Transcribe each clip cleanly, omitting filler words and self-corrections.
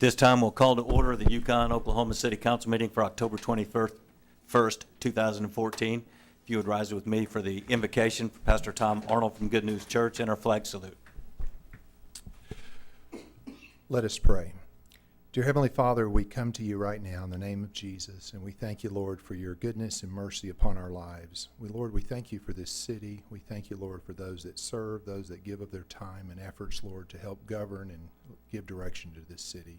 This time we'll call to order the Yukon, Oklahoma City Council meeting for October 21st, 2014. If you would rise with me for the invocation for Pastor Tom Arnold from Good News Church and our flag salute. Let us pray. Dear Heavenly Father, we come to you right now in the name of Jesus, and we thank you, Lord, for your goodness and mercy upon our lives. Lord, we thank you for this city. We thank you, Lord, for those that serve, those that give of their time and efforts, Lord, to help govern and give direction to this city.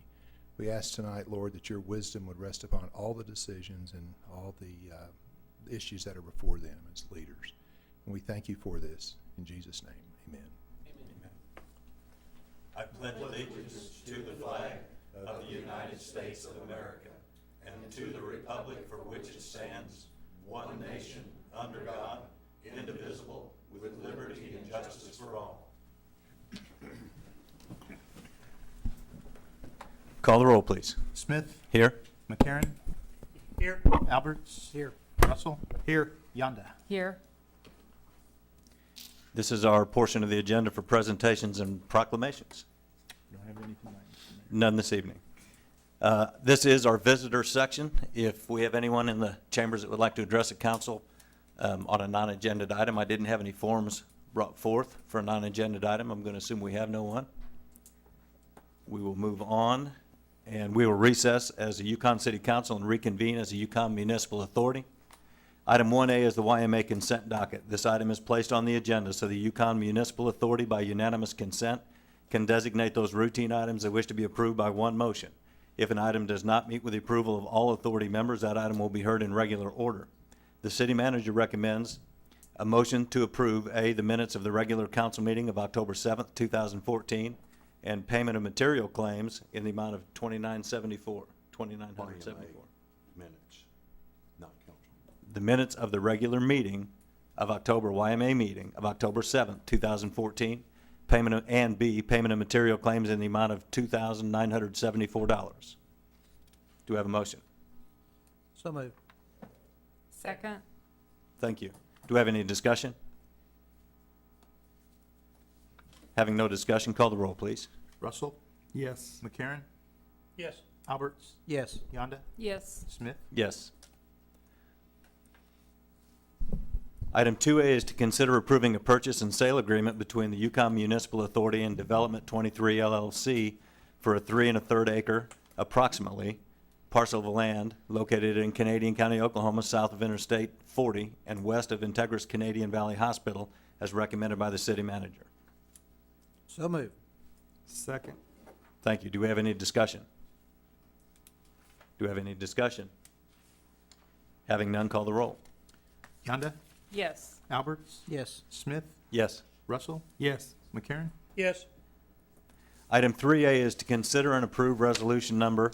We ask tonight, Lord, that your wisdom would rest upon all the decisions and all the issues that are before them as leaders. And we thank you for this. In Jesus' name, amen. Amen. I pledge allegiance to the flag of the United States of America and to the republic for which it stands, one nation, under God, indivisible, with liberty and justice for all. Call the roll, please. Smith. Here. McCarron. Here. Alberts. Here. Russell. Here. Yonda. Here. This is our portion of the agenda for presentations and proclamations. Don't have anything like that. None this evening. This is our visitor section. If we have anyone in the chambers that would like to address the council on a non-agenda item, I didn't have any forms brought forth for a non-agenda item. I'm going to assume we have no one. We will move on, and we will recess as the Yukon City Council and reconvene as the Yukon Municipal Authority. Item 1A is the YMA consent docket. This item is placed on the agenda so the Yukon Municipal Authority, by unanimous consent, can designate those routine items that wish to be approved by one motion. If an item does not meet with the approval of all authority members, that item will be heard in regular order. The city manager recommends a motion to approve A, the minutes of the regular council meeting of October 7th, 2014, and payment of material claims in the amount of $2,974. Minutes, not council. The minutes of the regular meeting of YMA meeting of October 7th, 2014, payment of, and B, payment of material claims in the amount of $2,974. Do we have a motion? So moved. Second. Thank you. Do we have any discussion? Having no discussion, call the roll, please. Russell. Yes. McCarron. Yes. Alberts. Yes. Yonda. Yes. Smith. Yes. Item 2A is to consider approving a purchase and sale agreement between the Yukon Municipal Authority and Development 23 LLC for a 3 1/3 acre, approximately, parcel of land located in Canadian County, Oklahoma, south of Interstate 40 and west of Integris Canadian Valley Hospital, as recommended by the city manager. So moved. Second. Thank you. Do we have any discussion? Do we have any discussion? Having none, call the roll. Yonda. Yes. Alberts. Yes. Smith. Yes. Russell. Yes. McCarron. Yes. Item 3A is to consider and approve resolution number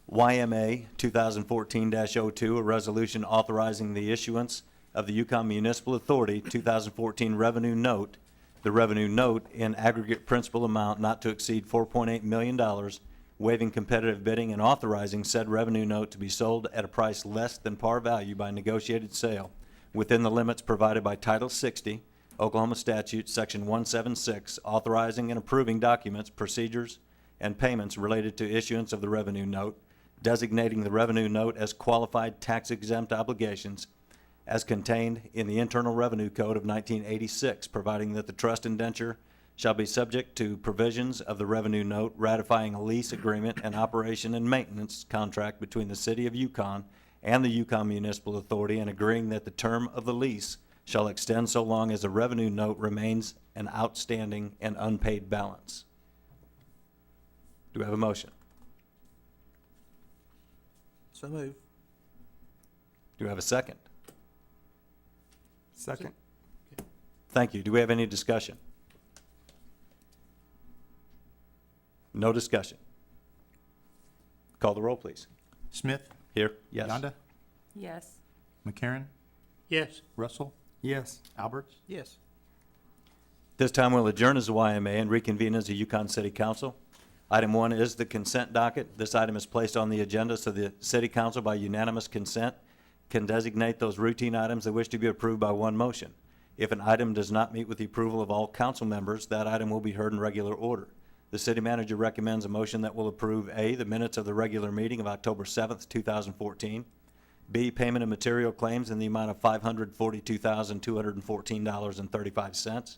YMA 2014-02, a resolution authorizing the issuance of the Yukon Municipal Authority 2014 revenue note, the revenue note in aggregate principal amount not to exceed $4.8 million, waiving competitive bidding and authorizing said revenue note to be sold at a price less than par value by negotiated sale within the limits provided by Title 60, Oklahoma Statute, Section 176, authorizing and approving documents, procedures, and payments related to issuance of the revenue note, designating the revenue note as qualified tax-exempt obligations as contained in the Internal Revenue Code of 1986, providing that the trust indenture shall be subject to provisions of the revenue note, ratifying a lease agreement and operation and maintenance contract between the City of Yukon and the Yukon Municipal Authority, and agreeing that the term of the lease shall extend so long as the revenue note remains an outstanding and unpaid balance. Do we have a motion? So moved. Do we have a second? Second. Thank you. Do we have any discussion? No discussion. Call the roll, please. Smith. Here? Yes. Yonda. Yes. McCarron. Yes. Russell. Yes. Alberts. Yes. This time we'll adjourn as the YMA and reconvene as the Yukon City Council. Item 1 is the consent docket. This item is placed on the agenda so the City Council, by unanimous consent, can designate those routine items that wish to be approved by one motion. If an item does not meet with the approval of all council members, that item will be heard in regular order. The city manager recommends a motion that will approve A, the minutes of the regular meeting of October 7th, 2014, B, payment of material claims in the amount of $542,214.35,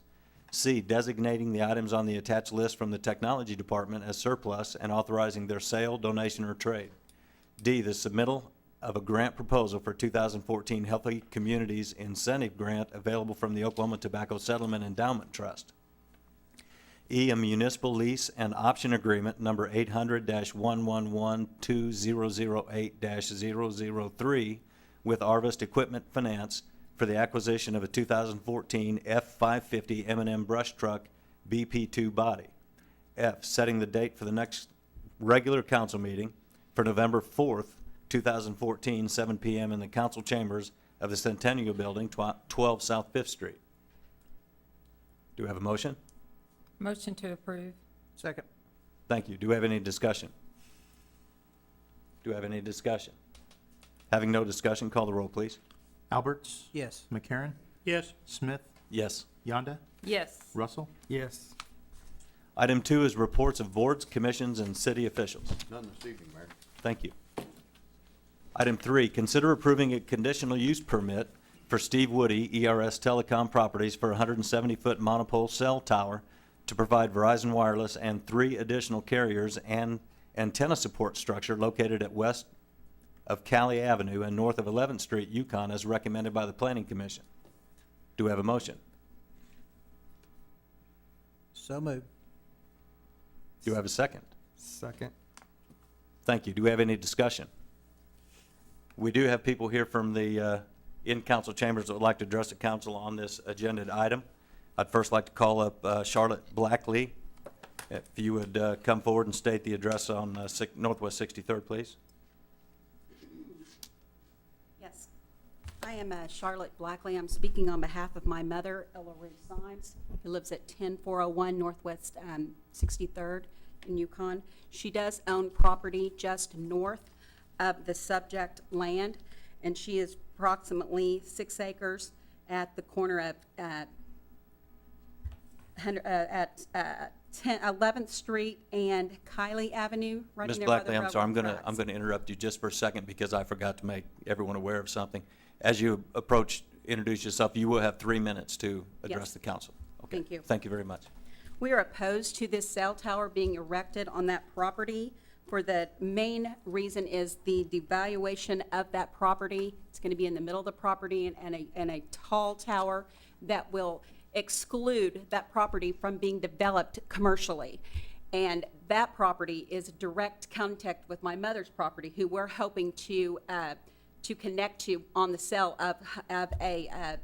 C, designating the items on the attached list from the Technology Department as surplus and authorizing their sale, donation, or trade, D, the submittal of a grant proposal for 2014 Healthy Communities Incentive Grant available from the Oklahoma Tobacco Settlement Endowment Trust, E, a municipal lease and option agreement number 800-111-2008-003 with Arvest Equipment Finance for the acquisition of a 2014 F-550 M&M brush truck BP2 body. F, setting the date for the next regular council meeting for November 4th, 2014, 7 p.m. in the council chambers of the Centennial Building, 12 South 5th Street. Do we have a motion? Motion to approve. Second. Thank you. Do we have any discussion? Do we have any discussion? Having no discussion, call the roll, please. Alberts. Yes. McCarron. Yes. Smith. Yes. Yonda. Yes. Russell. Yes. Item 2 is reports of boards, commissions, and city officials. None this evening, Mayor. Thank you. Item 3, consider approving a conditional use permit for Steve Woody, ERS Telecom Properties, for a 170-foot monopole cell tower to provide Verizon Wireless and 3 additional carriers and antenna support structure located at west of Cali Avenue and north of 11th Street, Yukon, as recommended by the Planning Commission. Do we have a motion? So moved. Do we have a second? Second. Thank you. Do we have any discussion? We do have people here from the in-council chambers that would like to address the council on this agenda item. I'd first like to call up Charlotte Blackley. If you would come forward and state the address on Northwest 63rd, please. Yes. I am Charlotte Blackley. I'm speaking on behalf of my mother, Ella Ray Symes, who lives at 10401 Northwest 63rd in Yukon. She does own property just north of the subject land, and she is approximately 6 acres at the corner of 11th Street and Kiley Avenue, right Ms. in there by the Blackley, I'm railroad sorry, I'm tracks. going to interrupt you just for a second because I forgot to make everyone aware of something. As you introduce yourself, you will have 3 minutes to address Yes. the council. Okay. Thank you. Thank you very much. We are opposed to this cell tower being erected on that property. For the main reason is the devaluation of that property. It's going to be in the middle of the property and a tall tower that will exclude that property from being developed commercially. And that property is direct contact with my mother's property, who we're hoping to connect to on the sale of the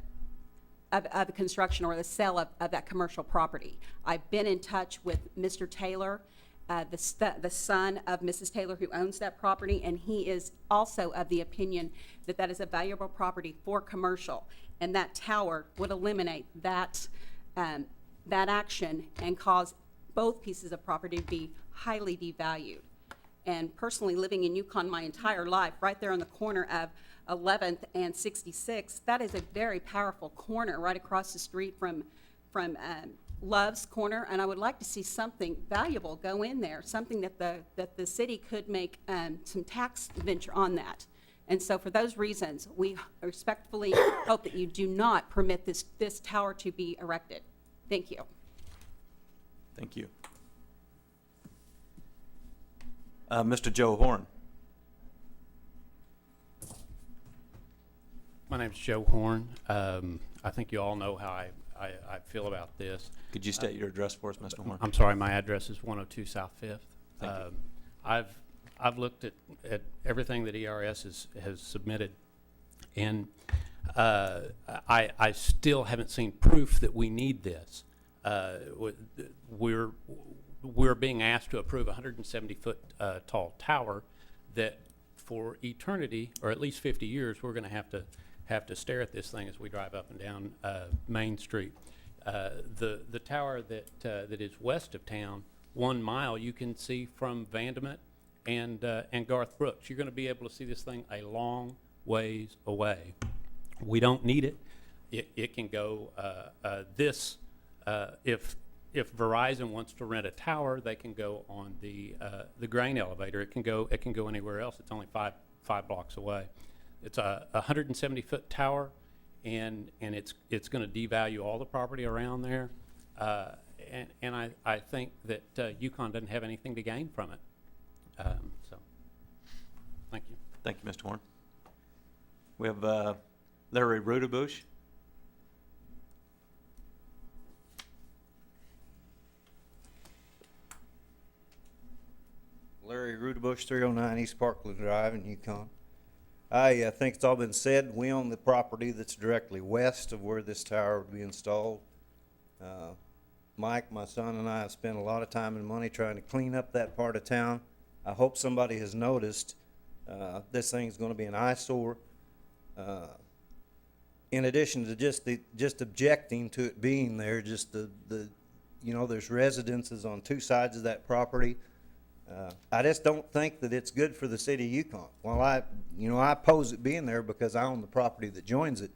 construction or the sale of that commercial property. I've been in touch with Mr. Taylor, the son of Mrs. Taylor, who owns that property, and he is also of the opinion that that is a valuable property for commercial, and that tower would eliminate that action and cause both pieces of property to be highly devalued. And personally, living in Yukon my entire life, right there on the corner of 11th and 66th, that is a very powerful corner right across the street from Love's Corner, and I would like to see something valuable go in there, something that the city could make some tax venture on that. And so for those reasons, we respectfully hope that you do not permit this tower to be erected. Thank you. Thank you. Mr. Joe Horn. My name's Joe Horn. I think you all know how I feel about this. Could you state your address for us, Mr. Horn? I'm sorry, my address is 102 South 5th. Thank you. I've looked at everything that ERS has submitted, and I still haven't seen proof that we need this. We're being asked to approve a 170-foot tall tower that for eternity, or at least 50 years, we're going to have to stare at this thing as we drive up and down Main Street. The tower that is west of town, 1 mile, you can see from Vandement and Garth Brooks. You're going to be able to see this thing a long ways away. We don't need it. It can go if if Verizon wants to rent a tower, they can go on the grain elevator. It can go anywhere else. It's only five blocks away. It's a 170-foot tower, and it's going to devalue all the property around there. And I think that Yukon doesn't have anything to gain from it. So, thank you. Thank you, Mr. Horn. We have Larry Rudebush. Larry Rudebush, 309 East Parkland Drive in Yukon. I think it's all been said. We own the property that's directly west of where this tower would be installed. Mike, my son, and I have spent a lot of time and money trying to clean up that part of town. I hope somebody has noticed this thing's going to be an eyesore. In addition to just objecting to it being there, just there's residences on two sides of that property. I just don't think that it's good for the city of Yukon. Well, I oppose it being there because I own the property that joins it.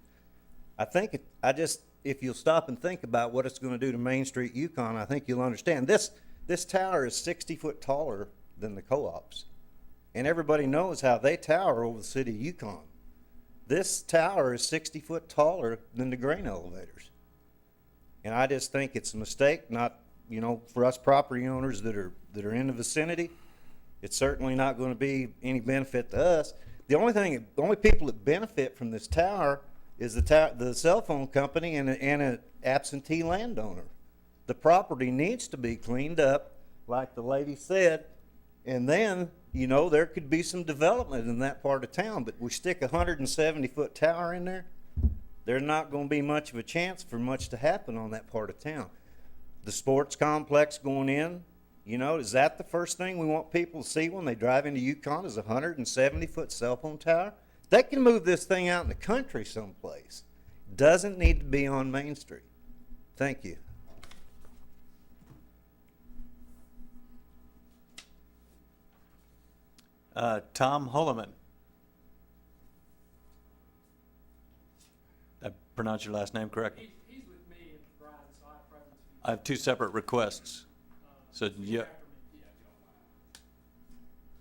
If you'll stop and think about what it's going to do to Main Street, Yukon, I think you'll understand. This tower is 60 foot taller than the co-ops, and everybody knows how they tower over the city of Yukon. This tower is 60 foot taller than the grain elevators, and I just think it's a mistake. Not for us property owners that are in the vicinity, it's certainly not going to be any benefit to us. The only people that benefit from this tower is the cell phone company and an absentee landowner. The property needs to be cleaned up, like the lady said, and then there could be some development in that part of town. But we stick a 170-foot tower in there, there's not going to be much of a chance for much to happen on that part of town. The sports complex going in, is that the first thing we want people to see when they drive into Yukon is a 170-foot cell phone tower? They can move this thing out in the country someplace. Doesn't need to be on Main Street. Thank you. Tom Holloman. I pronounced your last name correct? He's with me at Verizon, so I have preference. I have two separate requests. So After me, yeah, yeah, if you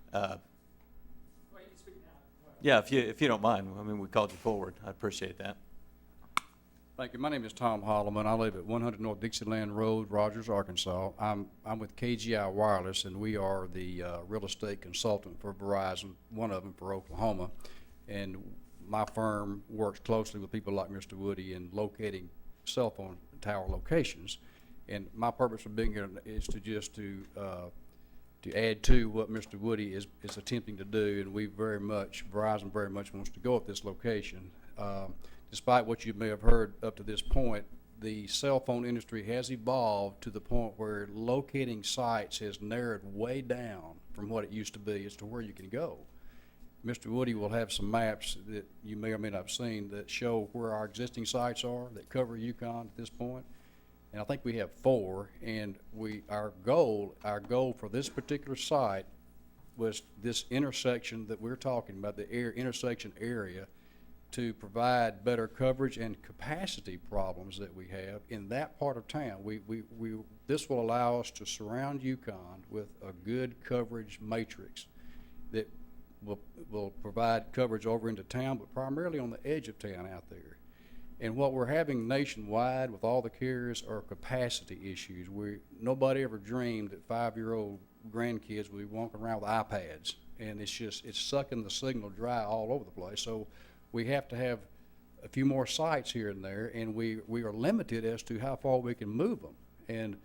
don't mind. Well, you can speak now. Go ahead. yeah, if you don't mind. I mean, we called you forward. I appreciate that. Thank you. My name is Tom Holloman. I live at 100 North Dixieland Road, Rogers, Arkansas. I'm with KGI Wireless, and we are the real estate consultant for Verizon, one of them for Oklahoma. And my firm works closely with people like Mr. Woody in locating cell phone tower locations. And my purpose of being here is to add to what Mr. Woody is attempting to do, and Verizon very much wants to go at this location. Despite what you may have heard up to this point, the cell phone industry has evolved to the point where locating sites has narrowed way down from what it used to be as to where you can go. Mr. Woody will have some maps that you may or may not have seen that show where our existing sites are that cover Yukon at this point. And I think we have 4, and our goal for this particular site was this intersection that we're talking about, the intersection area, to provide better coverage and capacity problems that we have in that part of town. This will allow us to surround Yukon with a good coverage matrix that will provide coverage over into town, but primarily on the edge of town out there. And what we're having nationwide with all the carriers are capacity issues. Nobody ever dreamed that 5-year-old grandkids would be walking around with iPads, and it's sucking the signal dry all over the place. So we have to have a few more sites here and there, and we are limited as to how far we can move them. And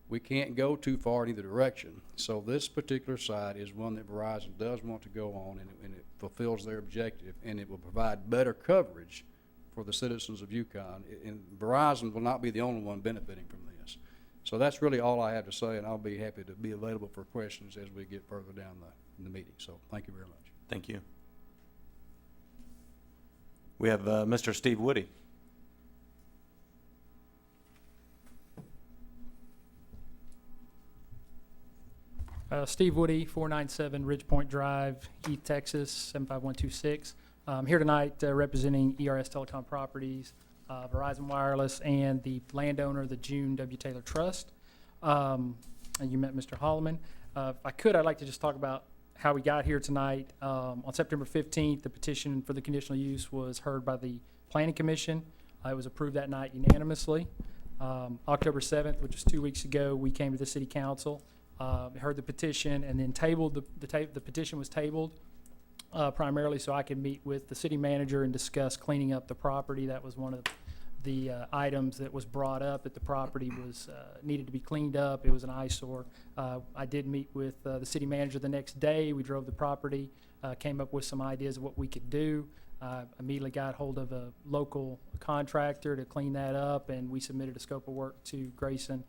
we can't go too far in either direction. So this particular site is one that Verizon does want to go on, and it fulfills their objective, and it will provide better coverage for the citizens of Yukon. And Verizon will not be the only one benefiting from this. So that's really all I have to say, and I'll be happy to be available for questions as we get further down in the meeting. So thank you very much. Thank you. We have Mr. Steve Woody. Steve Woody, 497 Ridgepoint Drive, East Texas, 75126. Here tonight representing ERS Telecom Properties, Verizon Wireless, and the landowner, the June W. Taylor Trust. And you met Mr. Holloman. If I could, I'd like to just talk about how we got here tonight. On September 15th, the petition for the conditional use was heard by the Planning Commission. It was approved that night unanimously. October 7th, which was 2 weeks ago, we came to the City Council, heard the petition, and then tabled, the petition was tabled primarily so I could meet with the city manager and discuss cleaning up the property. That was one of the items that was brought up, that the property was, needed to be cleaned up. It was an eyesore. I did meet with the city manager the next day. We drove the property, came up with some ideas of what we could do. Immediately got hold of a local contractor to clean that up, and we submitted a scope of work to Grayson,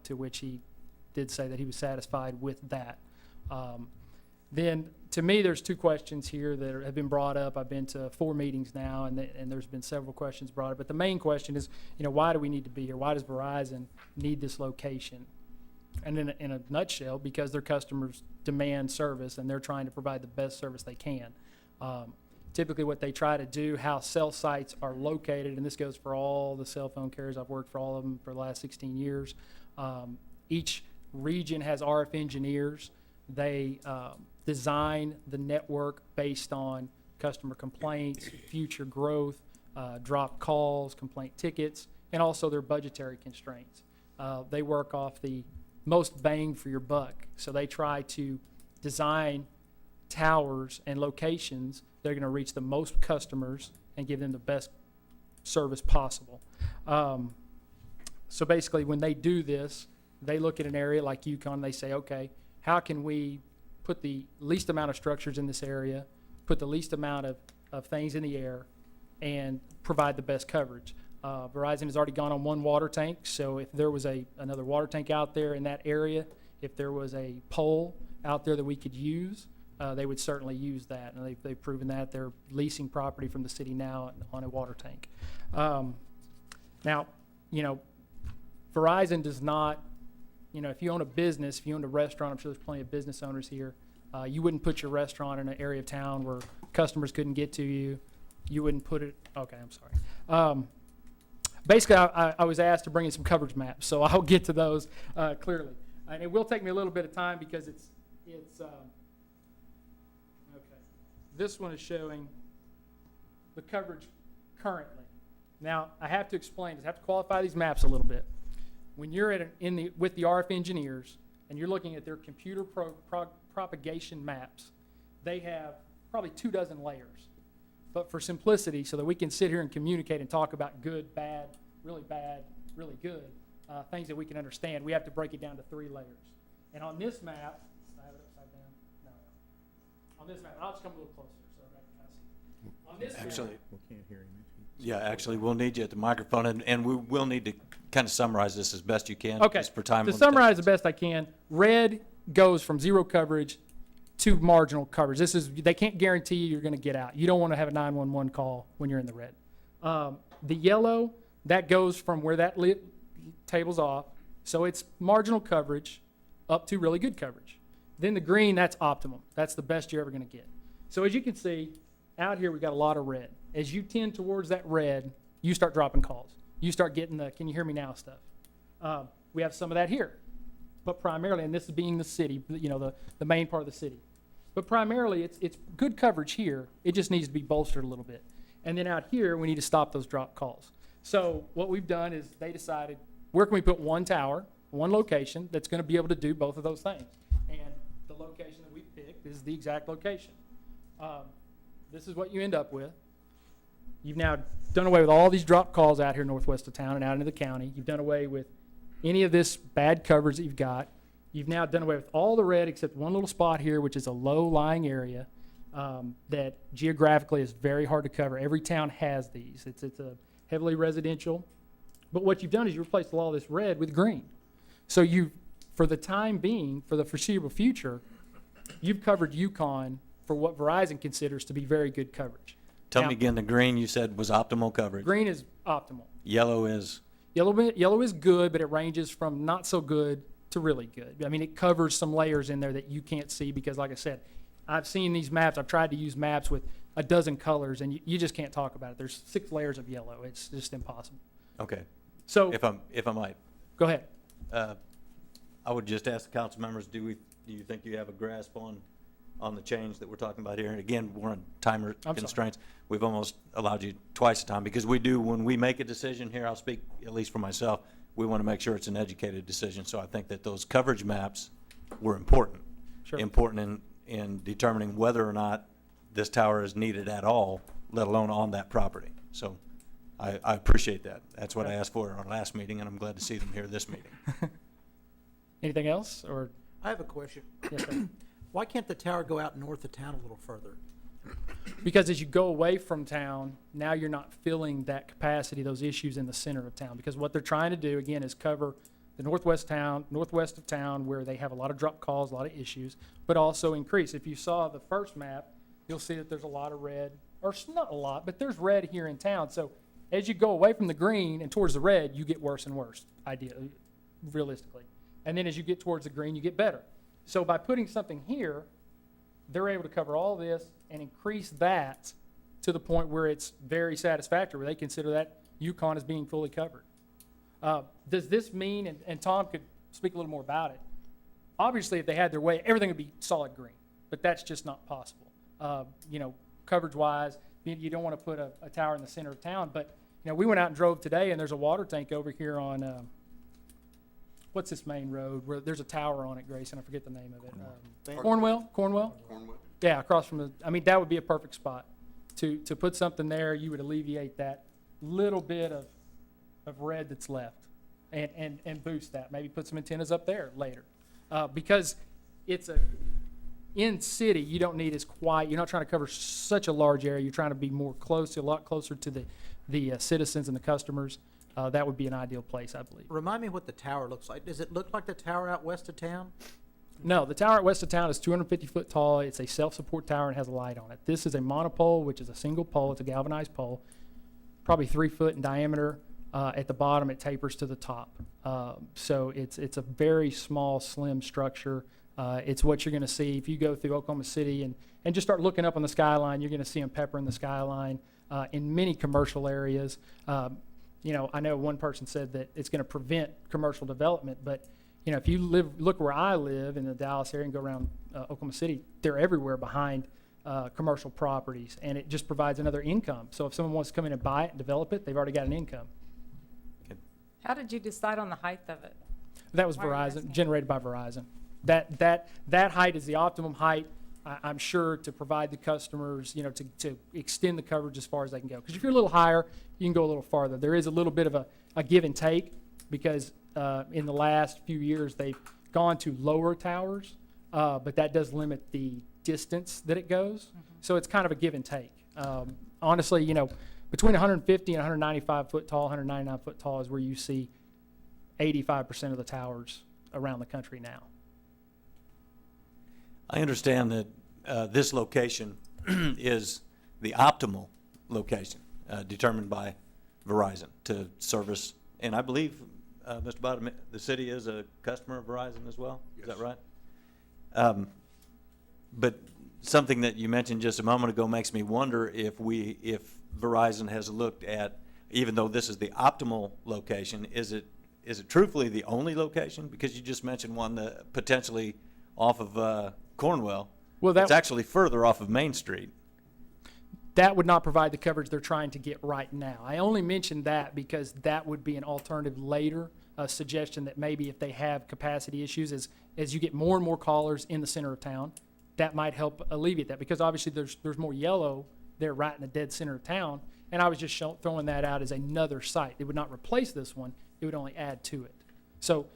to which he did say that he was satisfied with that. Then, to me, there's two questions here that have been brought up. I've been to 4 meetings now, and there's been several questions brought up. But the main question is, why do we need to be here? Why does Verizon need this location? And in a nutshell, because their customers demand service, and they're trying to provide the best service they can. Typically, what they try to do, how cell sites are located, and this goes for all the cell phone carriers. I've worked for all of them for the last 16 years. Each region has RF engineers. They design the network based on customer complaints, future growth, drop calls, complaint tickets, and also their budgetary constraints. They work off the most bang for your buck. So they try to design towers and locations that are going to reach the most customers and give them the best service possible. So basically, when they do this, they look at an area like Yukon, and they say, okay, how can we put the least amount of structures in this area, put the least amount of things in the air, and provide the best coverage? Verizon has already gone on 1 water tank, so if there was another water tank out there in that area, if there was a pole out there that we could use, they would certainly use that. And they've proven that. They're leasing property from the city now on a water tank. Now, Verizon does not, if you own a business, if you owned a restaurant, I'm sure there's plenty of business owners here, you wouldn't put your restaurant in an area of town where customers couldn't get to you. You wouldn't put it, okay, I'm sorry. Basically, I was asked to bring in some coverage maps, so I'll get to those clearly. And it will take me a little bit of time because it's okay. This one is showing the coverage currently. Now, I have to explain this. I have to qualify these maps a little bit. When you're with the RF engineers and you're looking at their computer propagation maps, they have probably 24 layers. But for simplicity, so that we can sit here and communicate and talk about good, bad, really good, things that we can understand, we have to break it down to 3 layers. And on this map, I have it upside down? No. On this map, I'll just come a little closer so I can kind of see. On this Actually, map, We can't hear him. yeah, actually, we'll need you at the microphone, and we will need to kind of summarize this as best you can. okay, just for time to summarize the limitations. best I can, red goes from 0 coverage to marginal coverage. They can't guarantee you're going to get out. You don't want to have a 911 call when you're in the red. The yellow, that goes from where that table's off, so it's marginal coverage up to really good coverage. Then the green, that's optimum. That's the best you're ever going to get. So as you can see, out here we've got a lot of red. As you tend towards that red, you start dropping calls. You start getting the can you hear me now stuff. We have some of that here. But primarily, and this is being the city, the main part of the city. But primarily, it's good coverage here. It just needs to be bolstered a little bit. And then out here, we need to stop those drop calls. So what we've done is they decided, where can we put 1 tower, 1 location that's going to be able to do both of those things? And the location that we picked is the exact location. This is what you end up with. You've now done away with all these drop calls out here northwest of town and out into the county. You've done away with any of this bad coverage that you've got. You've now done away with all the red except one little spot here, which is a low-lying area that geographically is very hard to cover. Every town has these. It's a heavily residential. But what you've done is you replaced a lot of this red with green. So for the time being, for the foreseeable future, you've covered Yukon for what Verizon considers to be very good coverage. Tell Now, me again, the green you said was optimal coverage. green is optimal. Yellow is, Yellow is good, but it ranges from not so good to really good. I mean, it covers some layers in there that you can't see because, like I said, I've seen these maps. I've tried to use maps with a dozen colors, and you just can't talk about it. There's 6 layers of yellow. It's just impossible. okay, So if I might. go ahead. I would just ask the council members, do you think you have a grasp on the change that we're talking about here? And again, we're on timer sorry. constraints. We've almost allowed you twice the time, because we do, when we make a decision here, I'll speak at least for myself, we want to make sure it's an educated decision. So I think that those coverage maps were important. Sure. Important in determining whether or not this tower is needed at all, let alone on that property. So I appreciate that. That's what I asked for in our last meeting, and I'm glad to see them here this meeting. Anything else, or, I have a question. yes, sir? Why can't the tower go out north of town a little further? Because as you go away from town, now you're not filling that capacity, those issues in the center of town. Because what they're trying to do, again, is cover the northwest of town, where they have a lot of drop calls, a lot of issues, but also increase. If you saw the first map, you'll see that there's a lot of red, or not a lot, but there's red here in town. So as you go away from the green and towards the red, you get worse and worse, ideally, realistically. And then as you get towards the green, you get better. So by putting something here, they're able to cover all this and increase that to the point where it's very satisfactory, where they consider that Yukon as being fully covered. Does this mean, and Tom could speak a little more about it, obviously if they had their way, everything would be solid green, but that's just not possible. Coverage-wise, you don't want to put a tower in the center of town, but, we went out and drove today, and there's a water tank over here on, what's this main road, where there's a tower on it, Grayson, I forget the name of it. Cornwell? Cornwell? Yeah, across from that would be a perfect spot. To put something there, you would alleviate that little bit of red that's left and boost that. Maybe put some antennas up there later. Because it's in city, you don't need as quiet, you're not trying to cover such a large area, you're trying to be a lot closer to the citizens and the customers. That would be an ideal place, I believe. Remind me what the tower looks like. Does it look like the tower out west of town? No, the tower at west of town is 250 foot tall. It's a self-support tower and has a light on it. This is a monopole, which is a single pole. It's a galvanized pole, probably 3 foot in diameter. At the bottom, it tapers to the top. So it's a very small, slim structure. It's what you're going to see if you go through Oklahoma City and just start looking up on the skyline. You're going to see them peppering the skyline in many commercial areas. I know one person said that it's going to prevent commercial development, but if you look where I live in the Dallas area and go around Oklahoma City, they're everywhere behind commercial properties, and it just provides another income. So if someone wants to come in and buy it and develop it, they've already got an income. How did you decide on the height of it? That was Why are you Verizon, asking? generated by Verizon. That height is the optimum height, I'm sure, to provide the customers, to extend the coverage as far as they can go. Because if you're a little higher, you can go a little farther. There is a little bit of a give and take, because in the last few years they've gone to lower towers, but that does limit the distance that it goes. So it's kind of a give and take. Honestly, between 150 and 195 foot tall, 199 foot tall is where you see 85% of the towers around the country now. I understand that this location is the optimal location determined by Verizon to service, and I believe, Mr. Bottom, the city is a customer of Verizon as well? Is that right? But something that you mentioned just a moment ago makes me wonder if Verizon has looked at, even though this is the optimal location, is it truthfully the only location? Because you just mentioned one that potentially off of Cornwell. Well, it's actually further off of Main Street. That would not provide the coverage they're trying to get right now. I only mentioned that because that would be an alternative later, a suggestion that maybe if they have capacity issues, as you get more and more callers in the center of town, that might help alleviate that, because obviously there's more yellow there right in the dead center of town, and I was just throwing that out as another site. It would not replace this one, it would only add to it. So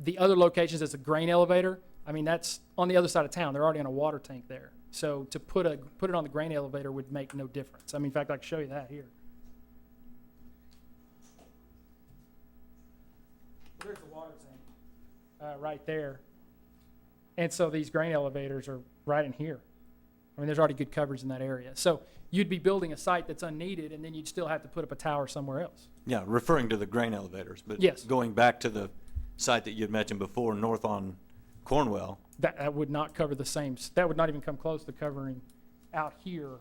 the other locations, as a grain elevator, I mean, that's on the other side of town. They're already on a water tank there. So to put it on the grain elevator would make no difference. I mean, in fact, I can show you that here. There's the water tank right there. And so these grain elevators are right in here. I mean, there's already good coverage in that area. So you'd be building a site that's unneeded, and then you'd still have to put up a tower somewhere else. Yeah, referring to the grain elevators, but Yes. going back to the site that you had mentioned before, north on Cornwell. That would not cover the same, that would not even come close to covering out here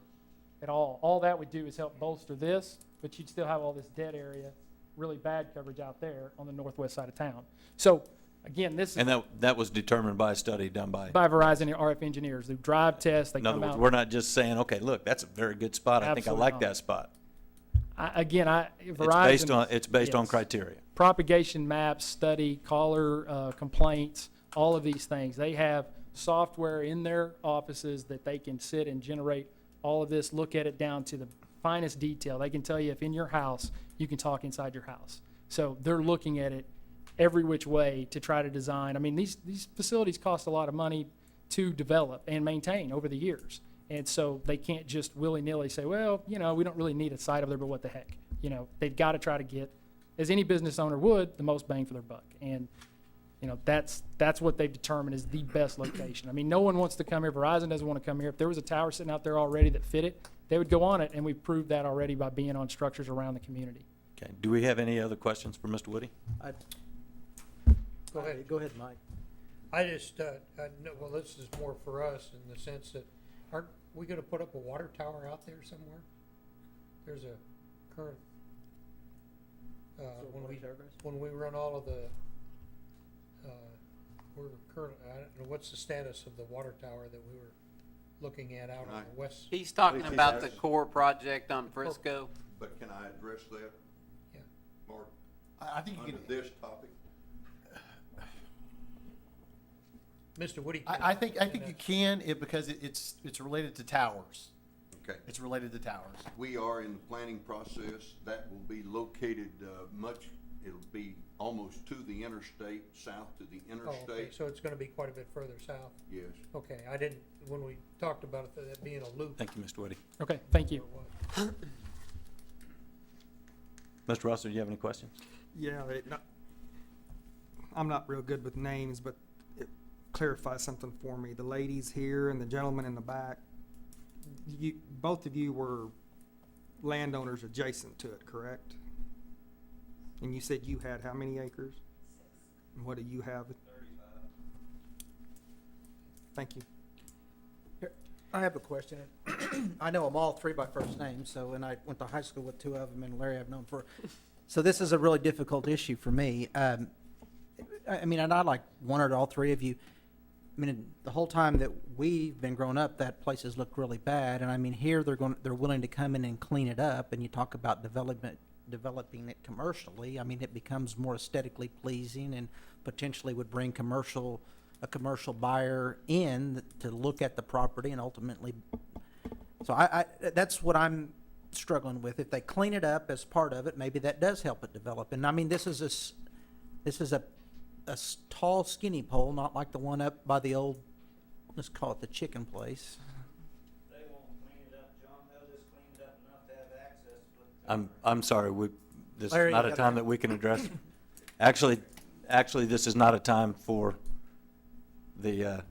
at all. All that would do is help bolster this, but you'd still have all this dead area, really bad coverage out there on the northwest side of town. So Again, this is And that was determined by a study done by, by Verizon and RF engineers. They drive tests, they in other come words, out. we're not just saying, okay, look, that's a very good spot. I think I Absolutely like not. that spot. Verizon. It's based on yes. criteria. Propagation maps, study, caller complaints, all of these things. They have software in their offices that they can sit and generate all of this, look at it down to the finest detail. They can tell you if in your house, you can talk inside your house. So they're looking at it every which way to try to design. I mean, these facilities cost a lot of money to develop and maintain over the years. And so they can't just willy-nilly say, well, we don't really need a site over there, but what the heck? They've got to try to get, as any business owner would, the most bang for their buck. And, that's what they've determined is the best location. I mean, no one wants to come here. Verizon doesn't want to come here. If there was a tower sitting out there already that fit it, they would go on it, and we've proved that already by being on structures around the community. Okay, do we have any other questions for Mr. Woody? Go ahead, Mike. I just, well, this is more for us in the sense that, aren't we gonna put up a water tower out there somewhere? There's a current, when we run all of the, we're current, I don't know, what's the status of the water tower that we were looking at out on the west? He's talking about the core project on Frisco. But can I address that? Yeah. Mark, I think you under can, this topic? Mr. Woody. I think you can, because it's related to towers. Okay. It's related to towers. We are in the planning process. That will be located it'll be almost to the interstate, south to the Oh, okay, interstate. so it's gonna be quite a bit further south. Yes. Okay, I didn't, when we talked about it, that being a loop. Thank you, Mr. Woody. Okay, thank you. Mr. Russell, do you have any questions? Yeah, I'm not real good with names, but it clarifies something for me. The ladies here and the gentleman in the back, both of you were landowners adjacent to it, correct? And you said you had how many acres? 6. And what do you have? 35. Thank you. I have a question. I know them all three by first name, and I went to high school with two of them, and Larry I've known for. So this is a really difficult issue for me. I mean, and I like one or all three of you. I mean, the whole time that we've been growing up, that place has looked really bad. And I mean, here they're willing to come in and clean it up, and you talk about developing it commercially. I mean, it becomes more aesthetically pleasing and potentially would bring a commercial buyer in to look at the property and ultimately. So that's what I'm struggling with. If they clean it up as part of it, maybe that does help it develop. And I mean, this is a tall skinny pole, not like the one up by the old, let's call it the chicken place. They won't clean it up, John, they'll just clean it up enough to have access to it. I'm sorry, this is Larry, not you a got time that? that we can address. Actually, this is not a time for the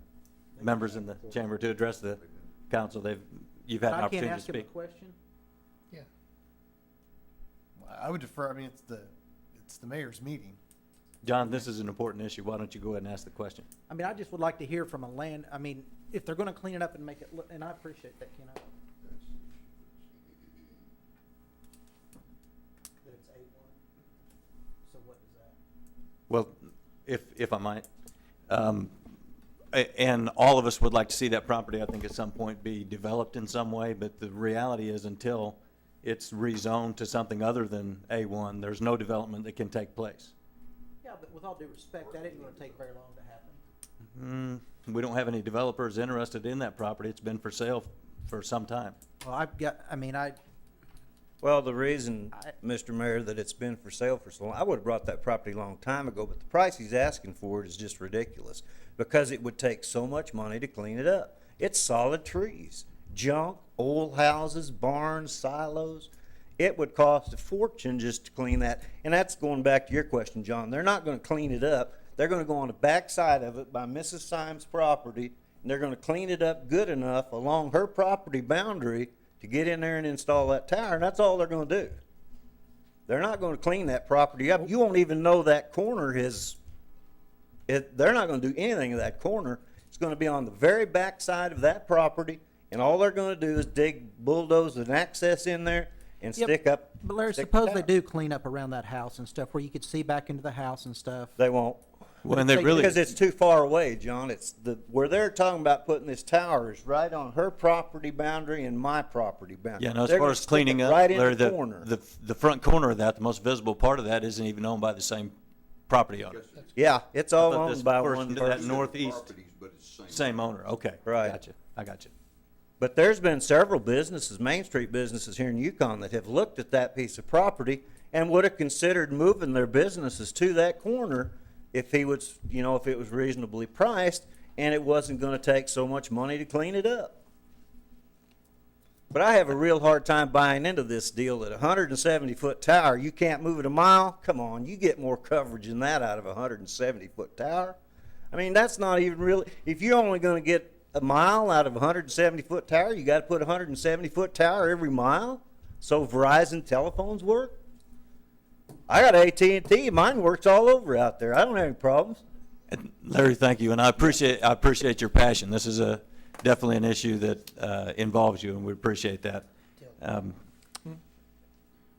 members in the chamber to address the council. You've had an I opportunity can't to ask him a speak. question? Yeah. I would defer, I mean, it's the mayor's meeting. John, this is an important issue. Why don't you go ahead and ask the question? I mean, I just would like to hear from I mean, if they're gonna clean it up and make it look, and I appreciate that, Ken. That it's A1. So what is that? Well, if I might, and all of us would like to see that property, I think, at some point be developed in some way, but the reality is until it's rezoned to something other than A1, there's no development that can take place. Yeah, but with all due respect, that isn't gonna take very long to happen. We don't have any developers interested in that property. It's been for sale for some time. Well, Well, the reason, Mr. Mayor, that it's been for sale for so long, I would've brought that property a long time ago, but the price he's asking for it is just ridiculous, because it would take so much money to clean it up. It's solid trees, junk, old houses, barns, silos. It would cost a fortune just to clean that, and that's going back to your question, John. They're not gonna clean it up. They're gonna go on the back side of it by Mrs. Symes' property, and they're gonna clean it up good enough along her property boundary to get in there and install that tower, and that's all they're gonna do. They're not gonna clean that property up. You won't even know that corner they're not gonna do anything to that corner. It's gonna be on the very back side of that property, and all they're gonna do is bulldoze an access in there and Yep. stick up. But Larry, stick suppose the they tower. do clean up around that house and stuff, where you could see back into the house and stuff. They won't. When they Say- really, Because it's too far away, John. It's where they're talking about putting this tower is right on her property boundary and my property boundary. yeah, no, as They're far gonna as stick cleaning it up, right in Larry, the corner. the front corner of that, the most visible part of that isn't even owned by the same property owner. Yeah, it's all I thought this owned by portion one to that person. northeast, Properties, but it's the same. same owner, okay. Right. Gotcha, I got you. But there's been several businesses, Main Street businesses here in Yukon, that have looked at that piece of property and would have considered moving their businesses to that corner if he was, if it was reasonably priced and it wasn't gonna take so much money to clean it up. But I have a real hard time buying into this deal that a 170-foot tower, you can't move it a mile? Come on, you get more coverage than that out of a 170-foot tower. I mean, that's not even really, if you're only gonna get a mile out of a 170-foot tower, you gotta put a 170-foot tower every mile so Verizon telephones work? I got AT&T, mine works all over out there. I don't have any problems. And Larry, thank you, and I appreciate your passion. This is definitely an issue that involves you, and we appreciate that. I'm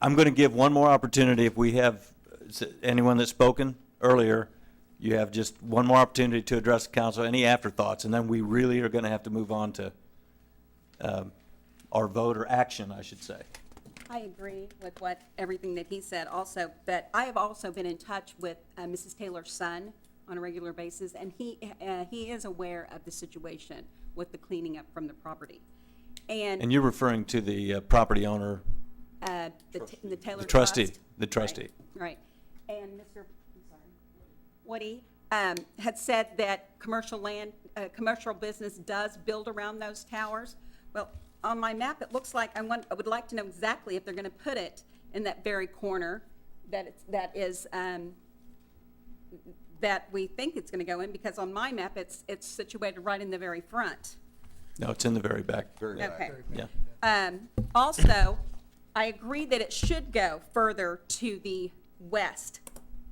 going to give one more opportunity. If we have anyone that's spoken earlier, you have just one more opportunity to address the council. Any afterthoughts, and then we really are going to have to move on to our vote or action, I should say. I agree with everything that he said also, but I have also been in touch with Mrs. Taylor's son on a regular basis, and he is aware of the situation with the cleaning up from the property. And you're referring to the property owner, The Taylor the trustee, Trust. the trustee. Right. And Mr. Woody had said that commercial business does build around those towers. Well, on my map, it looks like I would like to know exactly if they're going to put it in that very corner that we think it's going to go in, because on my map, it's situated right in the very front. No, it's in the very back. Okay. Yeah. Also, I agree that it should go further to the west,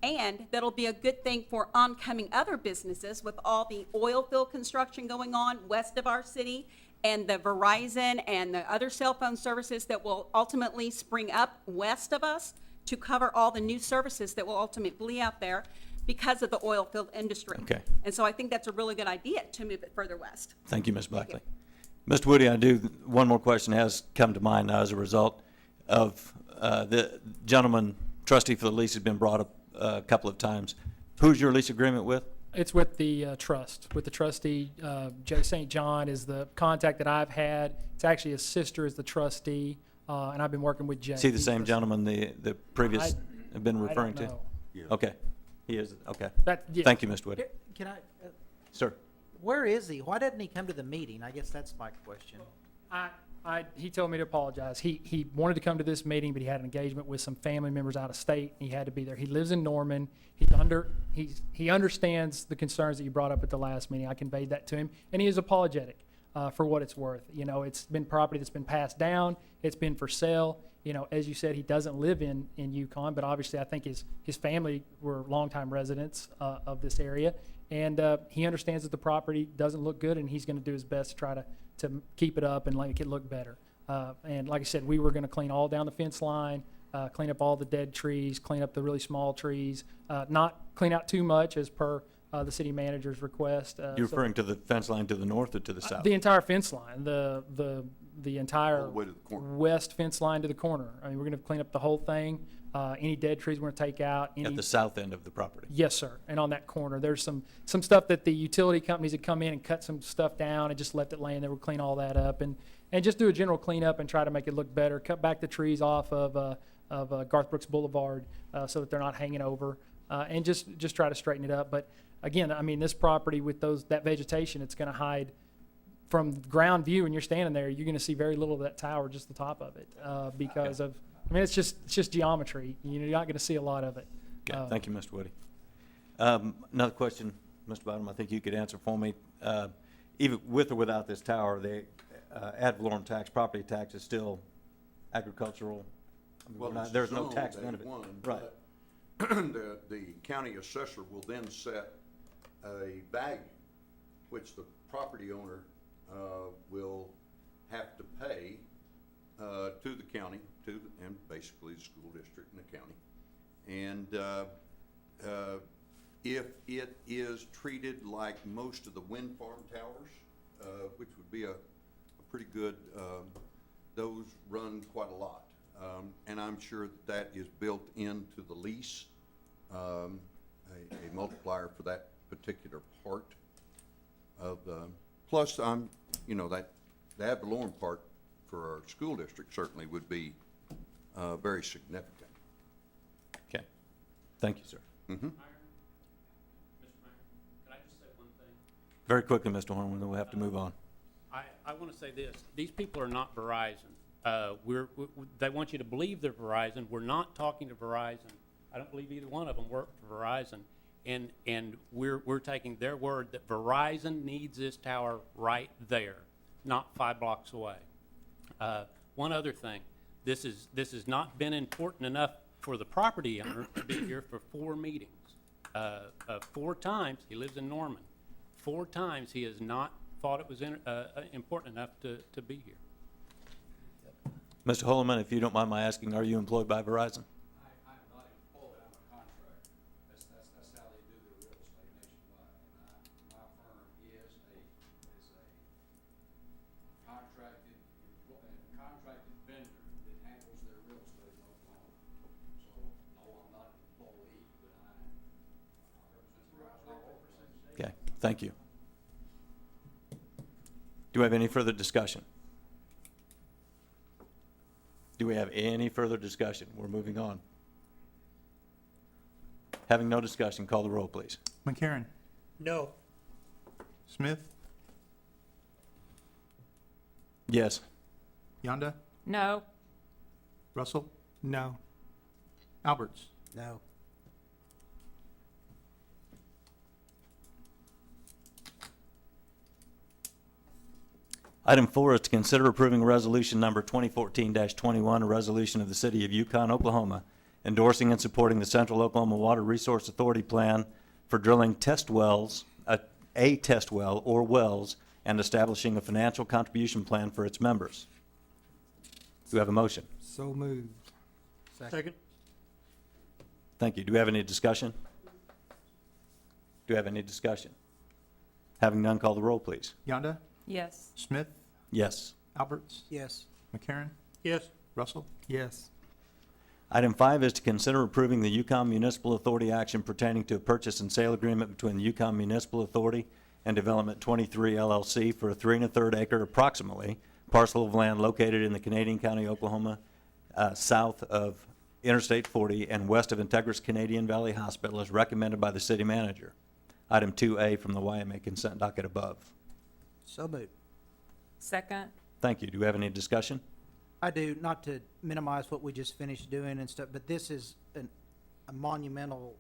and that'll be a good thing for oncoming other businesses with all the oil field construction going on west of our city, and the Verizon and the other cell phone services that will ultimately spring up west of us to cover all the new services that will ultimately be out there because of the oil field industry. Okay. And so I think that's a really good idea to move it further west. Thank you, Ms. Buckley. Mr. Woody, one more question has come to mind now as a result of the gentleman trustee for the lease has been brought up a couple of times. Who's your lease agreement with? It's with the trust, with the trustee. Jay St. John is the contact that I've had. It's actually his sister is the trustee, and I've been working with Jay. Is he the same gentleman the previous have been I referring don't to? know. Okay, he is, okay. Yeah. Thank you, Mr. Woody. Can I, Sir? where is he? Why didn't he come to the meeting? I guess that's my question. He told me to apologize. He wanted to come to this meeting, but he had an engagement with some family members out of state, and he had to be there. He lives in Norman. He understands the concerns that you brought up at the last meeting. I conveyed that to him, and he is apologetic for what it's worth. It's been property that's been passed down. It's been for sale. As you said, he doesn't live in Yukon, but obviously I think his family were longtime residents of this area, and he understands that the property doesn't look good, and he's going to do his best to try to keep it up and make it look better. And like I said, we were going to clean all down the fence line, clean up all the dead trees, clean up the really small trees, not clean out too much as per the city manager's request. You're referring to the fence line to the north or to the south? The entire fence line, the entire All the way to the corner. west fence line to the corner. I mean, we're going to clean up the whole thing. Any dead trees we're going to take out. At the south end of the property? Yes, sir. And on that corner, there's some stuff that the utility companies had come in and cut some stuff down and just left it laying there. We'll clean all that up and just do a general cleanup and try to make it look better. Cut back the trees off of Garth Brooks Boulevard so that they're not hanging over, and just try to straighten it up. But again, I mean, this property with that vegetation, it's going to hide from ground view. When you're standing there, you're going to see very little of that tower, just the top of it, because of. I mean, it's just geometry. You're not going to see a lot of it. Okay, thank you, Mr. Woody. Another question, Mr. Bottom, I think you could answer for me. Even with or without this tower, the ad valorem tax, property tax is still agricultural. I mean, Well, it's there's no zoned tax as benefit. one, Right. but The county assessor will then set a value, which the property owner will have to pay to the county, and basically the school district and the county. And if it is treated like most of the wind farm towers, which would be a pretty good, those run quite a lot. And I'm sure that that is built into the lease, a multiplier for that particular part of the, plus that the ad valorem part for our school district certainly would be very significant. Okay. Thank you, sir. Mm-hmm. Mr. Mayor, can I just say one thing? Very quickly, Mr. Horn, then we'll have to move on. I want to say this. These people are not Verizon. They want you to believe they're Verizon. We're not talking to Verizon. I don't believe either one of them work for Verizon. And we're taking their word that Verizon needs this tower right there, not 5 blocks away. One other thing, this has not been important enough for the property owner to be here for 4 meetings. 4 times, he lives in Norman, 4 times he has not thought it was important enough to be here. Mr. Holloman, if you don't mind my asking, are you employed by Verizon? I'm not employed, I'm a contractor. That's how they do their real estate nationwide. And my firm is a contracted vendor that handles their real estate in Oklahoma. So, no, I'm not an employee, but I represent Verizon. Okay, thank you. Do we have any further discussion? Do we have any further discussion? We're moving on. Having no discussion, call the roll, please. McCarron. No. Smith. Yes. Yonda. No. Russell. No. Alberts. No. Item 4 is to consider approving resolution number 2014-21, a resolution of the City of Yukon, Oklahoma, endorsing and supporting the Central Oklahoma Water Resource Authority plan for drilling test wells, a test well or wells, and establishing a financial contribution plan for its members. Do we have a motion? So moved. Second? Thank you. Do we have any discussion? Do we have any discussion? Having none, call the roll, please. Yonda. Yes. Smith. Yes. Alberts. Yes. McCarron. Yes. Russell. Yes. Item 5 is to consider approving the Yukon Municipal Authority action pertaining to a purchase and sale agreement between the Yukon Municipal Authority and Development 23 LLC for a 3 1/3 acre approximately parcel of land located in the Canadian County, Oklahoma, south of Interstate 40 and west of Integris Canadian Valley Hospital as recommended by the city manager. Item 2A from the YMA consent docket above. So moved. Second. Thank you. Do we have any discussion? I do, not to minimize what we just finished doing and stuff, but this is a monumental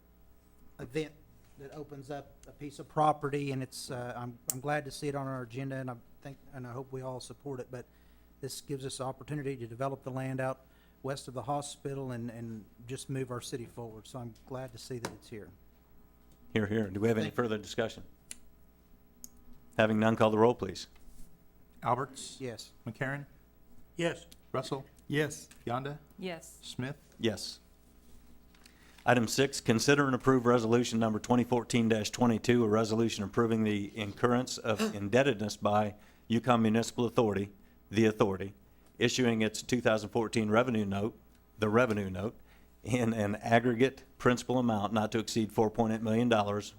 event that opens up a piece of property, and it's, I'm glad to see it on our agenda, and I hope we all support it, but this gives us the opportunity to develop the land out west of the hospital and just move our city forward, so I'm glad to see that it's here. Here, here. Do we have any Thank you. further discussion? Having none, call the roll, please. Alberts. Yes. McCarron. Yes. Russell. Yes. Yonda. Yes. Smith. Yes. Item 6, consider and approve resolution number 2014-22, a resolution approving the incurrence of indebtedness by Yukon Municipal Authority, the authority, issuing its 2014 revenue note, the revenue note, in an aggregate principal amount not to exceed $4.8 million,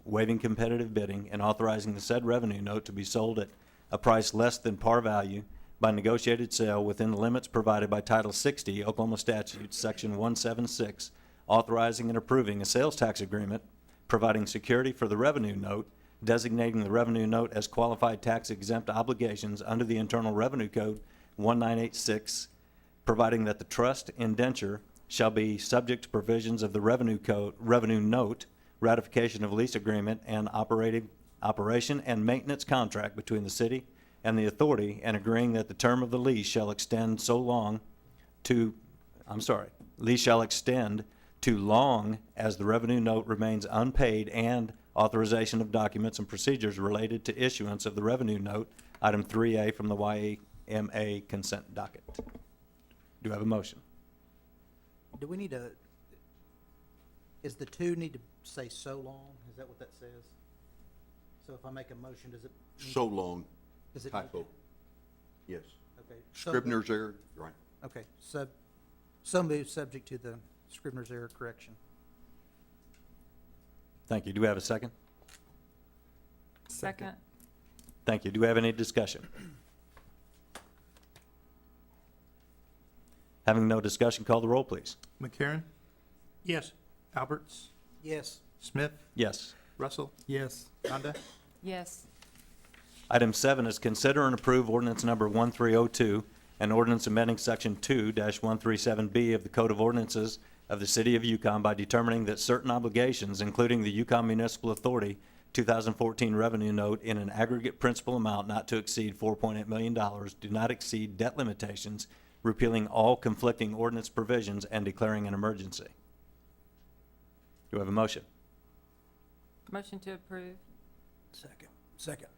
waiving competitive bidding, and authorizing the said revenue note to be sold at a price less than par value by negotiated sale within the limits provided by Title 60 Oklahoma Statutes, Section 176, authorizing and approving a sales tax agreement, providing security for the revenue note, designating the revenue note as qualified tax exempt obligations under the Internal Revenue Code 1986, providing that the trust indenture shall be subject to provisions of the revenue note, ratification of lease agreement, and operation and maintenance contract between the city and the authority, and agreeing that the term of the lease shall extend lease shall extend to long as the revenue note remains unpaid, and authorization of documents and procedures related to issuance of the revenue note, item 3A from the YMA consent docket. Do I have a motion? Do we need is the 2 need to say so long? Is that what that says? So if I make a motion, does it? So long, Does it? typo. Yes. Okay. Scribner's error, right. Okay, so moved, subject to the Scribner's error correction. Thank you. Do we have a second? Second. Thank you. Do we have any discussion? Having no discussion, call the roll, please. McCarron? Yes. Alberts? Yes. Smith? Yes. Russell? Yes. Yonda? Yes. Item 7 is consider and approve ordinance number 1302, an ordinance amending section 2-137B of the Code of Ordinances of the City of Yukon by determining that certain obligations, including the Yukon Municipal Authority 2014 revenue note in an aggregate principal amount not to exceed $4.8 million, do not exceed debt limitations, repealing all conflicting ordinance provisions and declaring an emergency. Do we have a motion? Motion to approve. Second.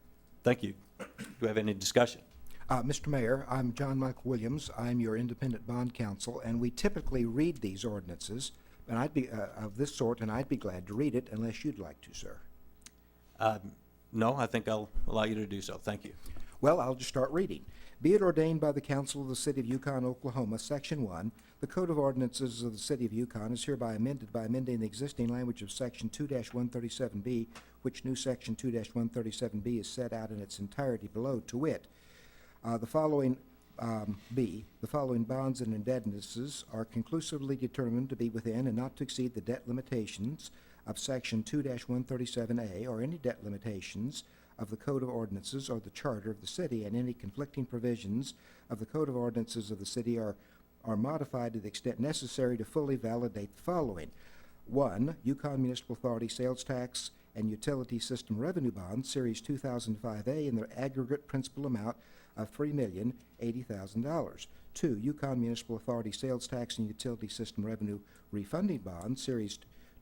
Thank you. Do we have any discussion? Mr. Mayor, I'm John Michael Williams. I'm your independent bond counsel, and we typically read these ordinances, and I'd be, of this sort, and I'd be glad to read it unless you'd like to, sir. No, I think I'll allow you to do so. Thank you. Well, I'll just start reading. Be it ordained by the Council of the City of Yukon, Oklahoma, Section 1, the Code of Ordinances of the City of Yukon is hereby amended by amending the existing language of Section 2-137B, which new Section 2-137B is set out in its entirety below, to wit, the following bonds and indebtednesses are conclusively determined to be within and not to exceed the debt limitations of Section 2-137A or any debt limitations of the Code of Ordinances or the Charter of the City, and any conflicting provisions of the Code of Ordinances of the City are modified to the extent necessary to fully validate the following. 1. Yukon Municipal Authority Sales Tax and Utility System Revenue Bonds, Series 2005A, in their aggregate principal amount of $3,080,000. 2. Yukon Municipal Authority Sales Tax and Utility System Revenue Refunding Bonds, Series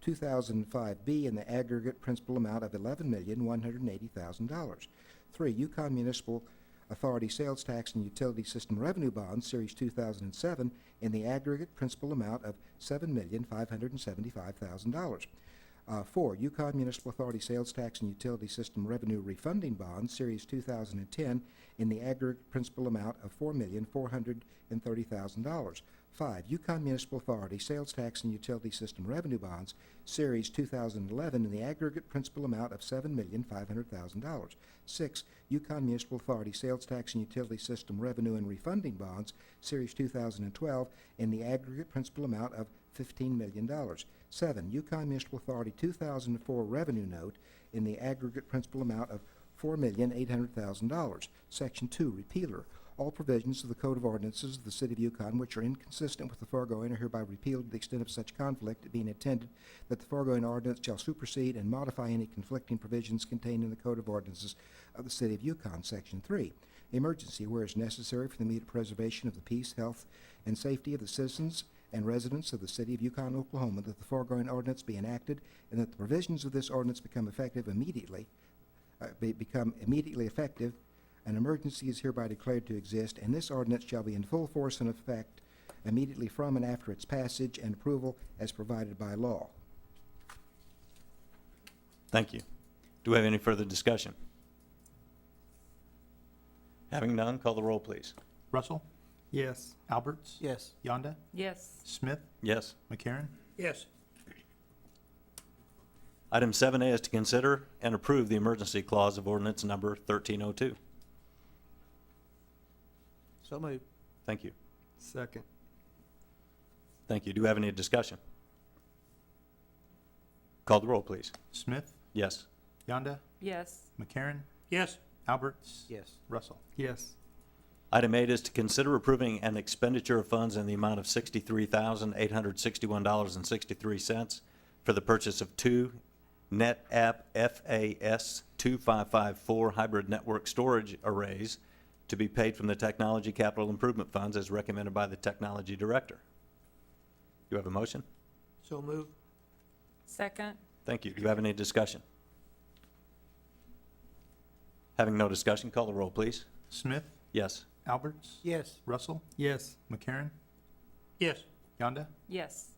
2005B, in the aggregate principal amount of $11,180,000. 3. Yukon Municipal Authority Sales Tax and Utility System Revenue Bonds, Series 2007, in the aggregate principal amount of $7,575,000. 4. Yukon Municipal Authority Sales Tax and Utility System Revenue Refunding Bonds, Series 2010, in the aggregate principal amount of $4,430,000. 5. Yukon Municipal Authority Sales Tax and Utility System Revenue Bonds, Series 2011, in the aggregate principal amount of $7,500,000. 6. Yukon Municipal Authority Sales Tax and Utility System Revenue and Refunding Bonds, Series 2012, in the aggregate principal amount of $15 million. 7. Yukon Municipal Authority 2004 Revenue Note, in the aggregate principal amount of $4,800,000. Section 2, Repealer. All provisions of the Code of Ordinances of the City of Yukon which are inconsistent with the foregoing are hereby repealed to the extent of such conflict, it being intended that the foregoing ordinance shall supersede and modify any conflicting provisions contained in the Code of Ordinances of the City of Yukon. Section 3. Emergency, where is necessary for the immediate preservation of the peace, health, and safety of the citizens and residents of the City of Yukon, Oklahoma, that the foregoing ordinance be enacted, and that the provisions of this ordinance become immediately effective. An emergency is hereby declared to exist, and this ordinance shall be in full force and effect immediately from and after its passage and approval as provided by law. Thank you. Do we have any further discussion? Having none, call the roll, please. Russell? Yes. Alberts? Yes. Yonda? Yes. Smith? Yes. McCarron? Yes. Item 7A is to consider and approve the emergency clause of ordinance number 1302. So moved. Thank you. Second. Thank you. Do we have any discussion? Call the roll, please. Smith? Yes. Yonda? Yes. McCarron? Yes. Alberts? Yes. Russell? Yes. Item 8 is to consider approving an expenditure of funds in the amount of $63,861.63 for the purchase of 2 NetApp FAS 2554 hybrid network storage arrays to be paid from the Technology Capital Improvement Funds as recommended by the Technology Director. Do you have a motion? So moved. Second. Thank you. Do you have any discussion? Having no discussion, call the roll, please. Smith? Yes. Alberts? Yes. Russell? Yes. McCarron? Yes. Yonda? Yes.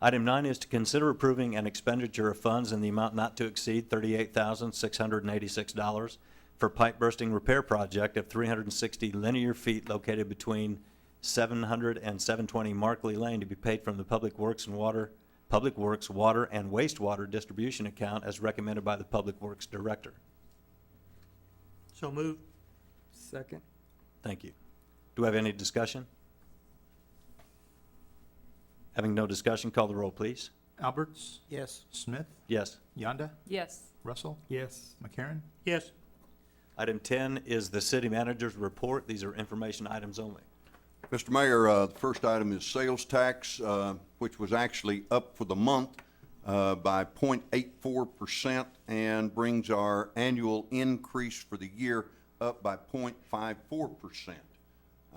Item 9 is to consider approving an expenditure of funds in the amount not to exceed $38,686 for pipe bursting repair project of 360 linear feet located between 700 and 720 Markley Lane to be paid from the Public Works Water and Wastewater Distribution Account as recommended by the Public Works Director. So moved. Second. Thank you. Do we have any discussion? Having no discussion, call the roll, please. Alberts, Yes. Smith, Yes. Yonda, Yes. Russell, Yes. McCarron. Yes. Item 10 is the city manager's report. These are information items only. Mr. Mayor, the first item is sales tax, which was actually up for the month by 0.84% and brings our annual increase for the year up by 0.54%.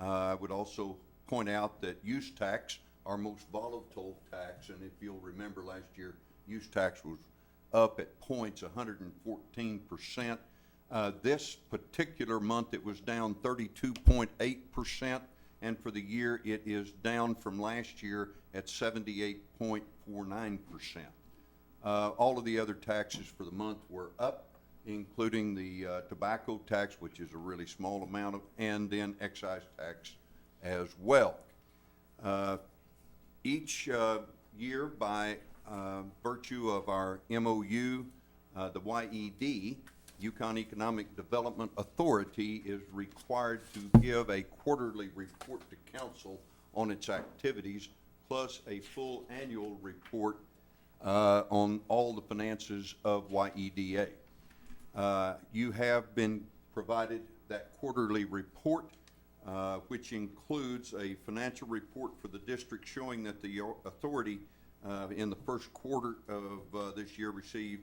I would also point out that use tax, our most volatile tax, and if you'll remember last year, use tax was up at points 114%. This particular month, it was down 32.8%, and for the year, it is down from last year at 78.49%. All of the other taxes for the month were up, including the tobacco tax, which is a really small amount of, and then excise tax as well. Each year, by virtue of our MOU, the YED, Yukon Economic Development Authority, is required to give a quarterly report to council on its activities, plus a full annual report on all the finances of YEDA. You have been provided that quarterly report, which includes a financial report for the district showing that the authority in the first quarter of this year received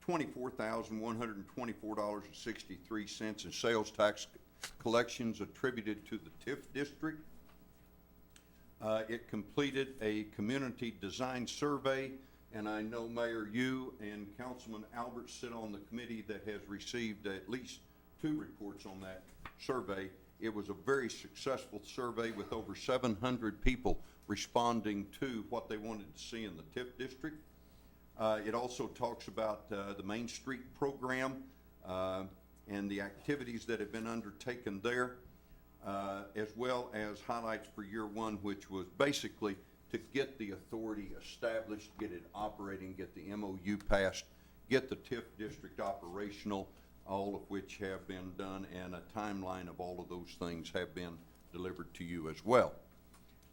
$24,124.63 in sales tax collections attributed to the TIF district. It completed a community design survey, and I know, Mayor, you and Councilman Albert sit on the committee that has received at least 2 reports on that survey. It was a very successful survey with over 700 people responding to what they wanted to see in the TIF district. It also talks about the Main Street program and the activities that have been undertaken there, as well as highlights for year 1, which was basically to get the authority established, get it operating, get the MOU passed, get the TIF district operational, all of which have been done, and a timeline of all of those things have been delivered to you as well.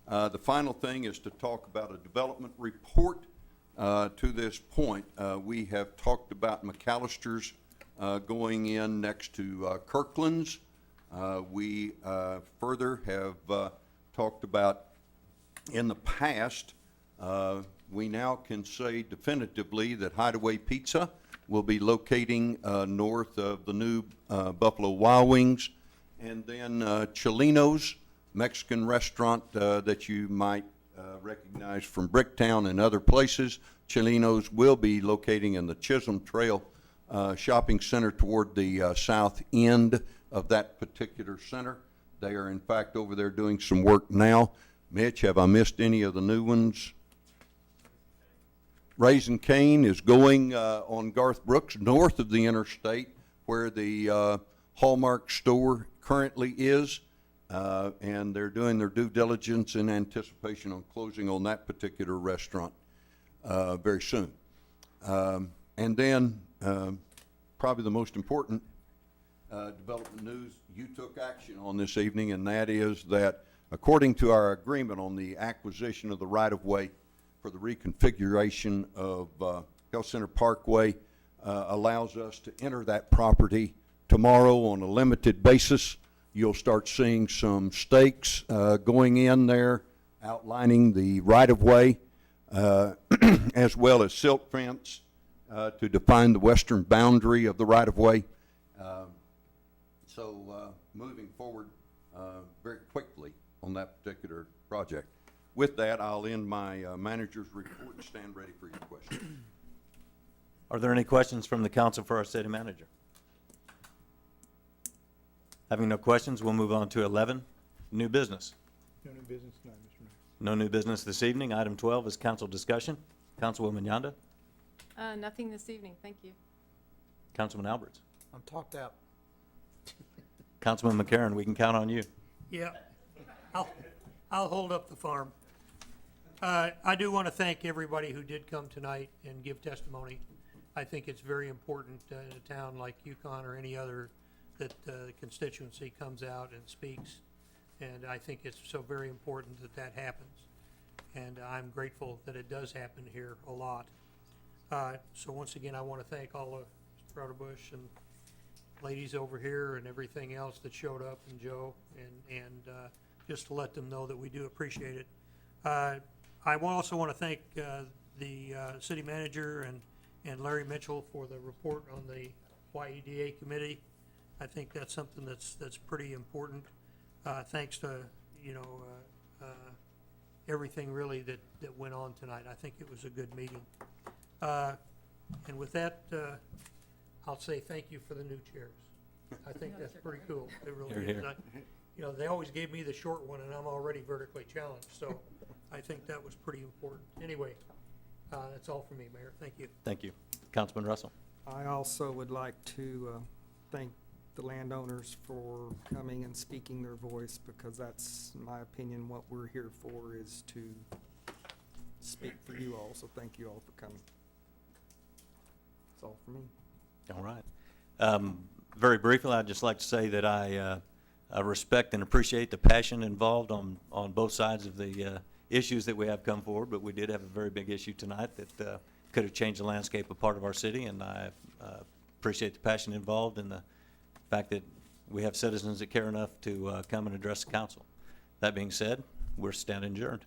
The final thing is to talk about a development report. To this point, we have talked about McAllister's going in next to Kirkland's. We further have talked about, in the past, we now can say definitively that Hideaway Pizza will be locating north of the new Buffalo Wild Wings, and then Chilino's, Mexican restaurant that you might recognize from Bricktown and other places. Chilino's will be locating in the Chisholm Trail Shopping Center toward the south end of that particular center. They are, in fact, over there doing some work now. Mitch, have I missed any of the new ones? Raising Cane is going on Garth Brooks, north of the interstate, where the Hallmark store currently is. And they're doing their due diligence in anticipation on closing on that particular restaurant very soon. And then probably the most important development news, you took action on this evening, and that is that according to our agreement on the acquisition of the right-of-way for the reconfiguration of Health Center Parkway, allows us to enter that property tomorrow on a limited basis. You'll start seeing some stakes going in there outlining the right-of-way, as well as silk fence to define the western boundary of the right-of-way. So moving forward very quickly on that particular project. With that, I'll end my manager's report and stand ready for your questions. Are there any questions from the council for our city manager? Having no questions, we'll move on to 11, new business. No new business tonight, Mr. Mayor. No new business this evening. Item 12 is council discussion. Councilwoman Yonda, Nothing this evening, thank you. Councilman Alberts, I'm talked out. Councilman McCarron, we can count on you. Yeah, I'll hold up the farm. I do want to thank everybody who did come tonight and give testimony. I think it's very important in a town like Yukon or any other that the constituency comes out and speaks. And I think it's so very important that that happens. And I'm grateful that it does happen here a lot. So once again, I want to thank all of Mr. Rutterbush and ladies over here and everything else that showed up, and Joe, and just to let them know that we do appreciate it. I also want to thank the city manager and Larry Mitchell for the report on the YEDA committee. I think that's something that's pretty important. Thanks to, everything really that went on tonight. I think it was a good meeting. And with that, I'll say thank you for the new chairs. I think that's pretty cool. It really Hear, is. They always gave me the short one, and I'm already vertically challenged, so I think that was pretty important. Anyway, that's all for me, Mayor. Thank you. Thank you. Councilman Russell. I also would like to thank the landowners for coming and speaking their voice, because that's, in my opinion, what we're here for, is to speak for you all. So thank you all for coming. That's all for me. All right. Very briefly, I'd just like to say that I respect and appreciate the passion involved on both sides of the issues that we have come forward, but we did have a very big issue tonight that could have changed the landscape of part of our city, and I appreciate the passion involved and the fact that we have citizens that care enough to come and address the council. That being said, we're standing adjourned.